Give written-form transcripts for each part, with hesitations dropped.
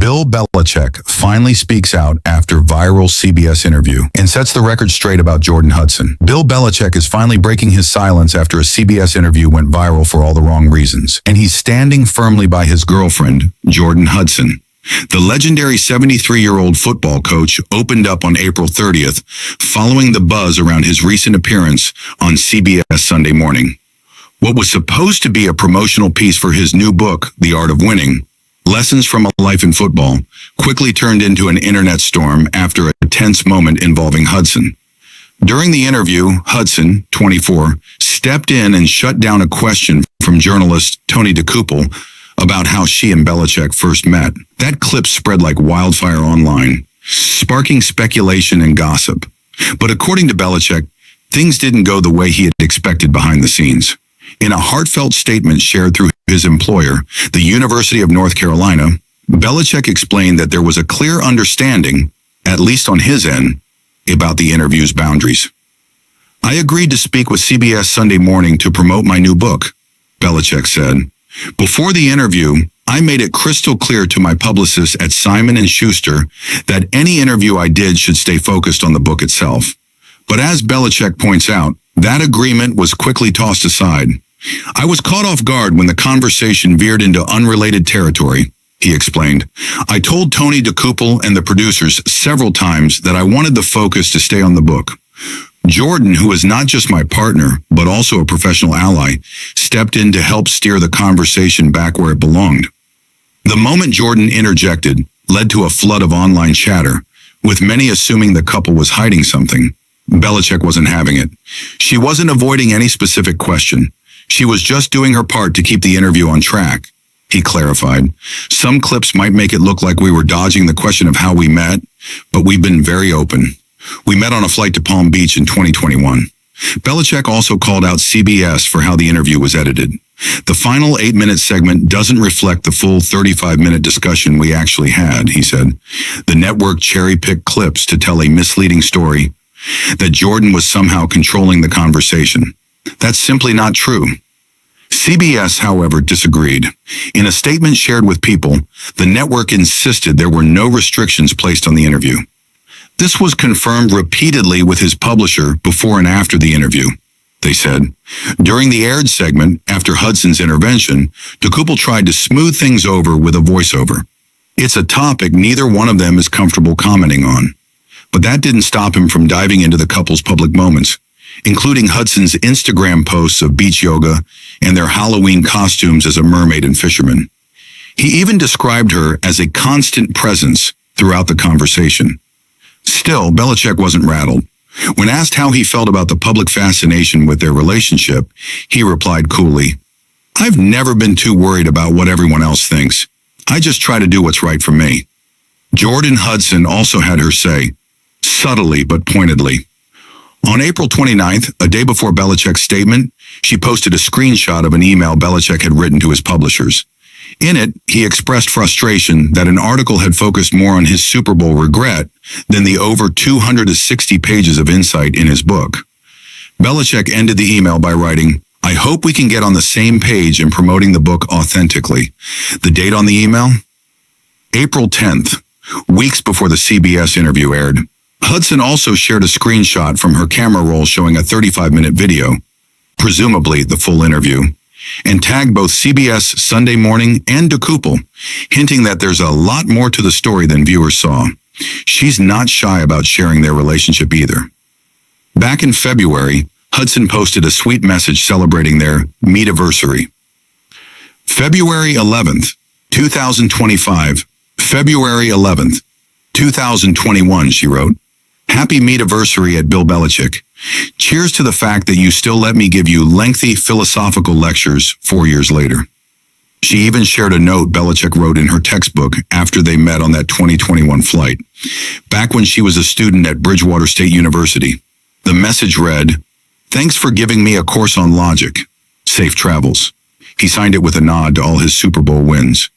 Bill Belichick finally speaks out after viral CBS interview and sets the record straight about Jordon Hudson. Bill Belichick is finally breaking his silence after a CBS interview went viral for all the wrong reasons. And he's standing firmly by his girlfriend, Jordon Hudson. The legendary 73-year-old football coach opened up on April 30th, following the buzz around his recent appearance on CBS Sunday Morning. What was supposed to be a promotional piece for his new book, The Art of Winning, Lessons from a Life in Football, quickly turned into an internet storm after a tense moment involving Hudson. During the interview, Hudson, 24, stepped in and shut down a question from journalist Tony Dokoupil about how she and Belichick first met. That clip spread like wildfire online, sparking speculation and gossip. But according to Belichick, things didn't go the way he had expected behind the scenes. In a heartfelt statement shared through his employer, the University of North Carolina, Belichick explained that there was a clear understanding, at least on his end, about the interview's boundaries. "I agreed to speak with CBS Sunday Morning to promote my new book," Belichick said. "Before the interview, I made it crystal clear to my publicist at Simon & Schuster that any interview I did should stay focused on the book itself. But as Belichick points out, that agreement was quickly tossed aside. I was caught off guard when the conversation veered into unrelated territory," he explained. "I told Tony Dokoupil and the producers several times that I wanted the focus to stay on the book. Jordon, who is not just my partner, but also a professional ally, stepped in to help steer the conversation back where it belonged." The moment Jordon interjected led to a flood of online chatter, with many assuming the couple was hiding something. Belichick wasn't having it. "She wasn't avoiding any specific question. She was just doing her part to keep the interview on track," he clarified. "Some clips might make it look like we were dodging the question of how we met, but we've been very open. We met on a flight to Palm Beach in 2021. Belichick also called out CBS for how the interview was edited. "The final 8-minute segment doesn't reflect the full 35-minute discussion we actually had," he said. "The network cherry-picked clips to tell a misleading story that Jordon was somehow controlling the conversation. That's simply not true." CBS, however, disagreed. In a statement shared with People, the network insisted there were no restrictions placed on the interview. This was confirmed repeatedly with his publisher before and after the interview, they said. During the aired segment, after Hudson's intervention, Dokoupil tried to smooth things over with a voiceover. "It's a topic neither one of them is comfortable commenting on." But that didn't stop him from diving into the couple's public moments, including Hudson's Instagram posts of beach yoga and their Halloween costumes as a mermaid and fisherman. He even described her as a constant presence throughout the conversation. Still, Belichick wasn't rattled. When asked how he felt about the public fascination with their relationship, he replied coolly, "I've never been too worried about what everyone else thinks. I just try to do what's right for me." Jordon Hudson also had her say, subtly but pointedly. On April 29th, a day before Belichick's statement, she posted a screenshot of an email Belichick had written to his publishers. In it, he expressed frustration that an article had focused more on his Super Bowl regret than the over 260 pages of insight in his book. Belichick ended the email by writing, "I hope we can get on the same page in promoting the book authentically." The date on the email? April 10th, weeks before the CBS interview aired. Hudson also shared a screenshot from her camera roll showing a 35-minute video, presumably the full interview, and tagged both CBS Sunday Morning and Dokoupil, hinting that there's a lot more to the story than viewers saw. She's not shy about sharing their relationship either. Back in February, Hudson posted a sweet message celebrating their meetiversary. February 11th, 2025, February 11th, 2021, she wrote. "Happy meetiversary at Bill Belichick. Cheers to the fact that you still let me give you lengthy philosophical lectures 4 years later." She even shared a note Belichick wrote in her textbook after they met on that 2021 flight, back when she was a student at Bridgewater State University. The message read, "Thanks for giving me a course on logic. Safe travels." He signed it with a nod to all his Super Bowl wins.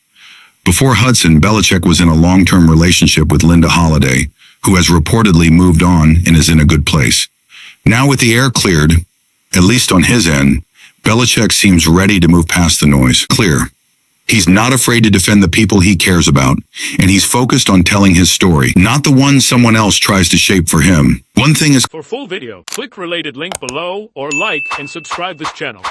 Before Hudson, Belichick was in a long-term relationship with Linda Holliday, who has reportedly moved on and is in a good place. Now with the air cleared, at least on his end, Belichick seems ready to move past the noise. Clear. He's not afraid to defend the people he cares about, and he's focused on telling his story, not the one someone else tries to shape for him. One thing is, For full video, click related link below or like and subscribe this channel.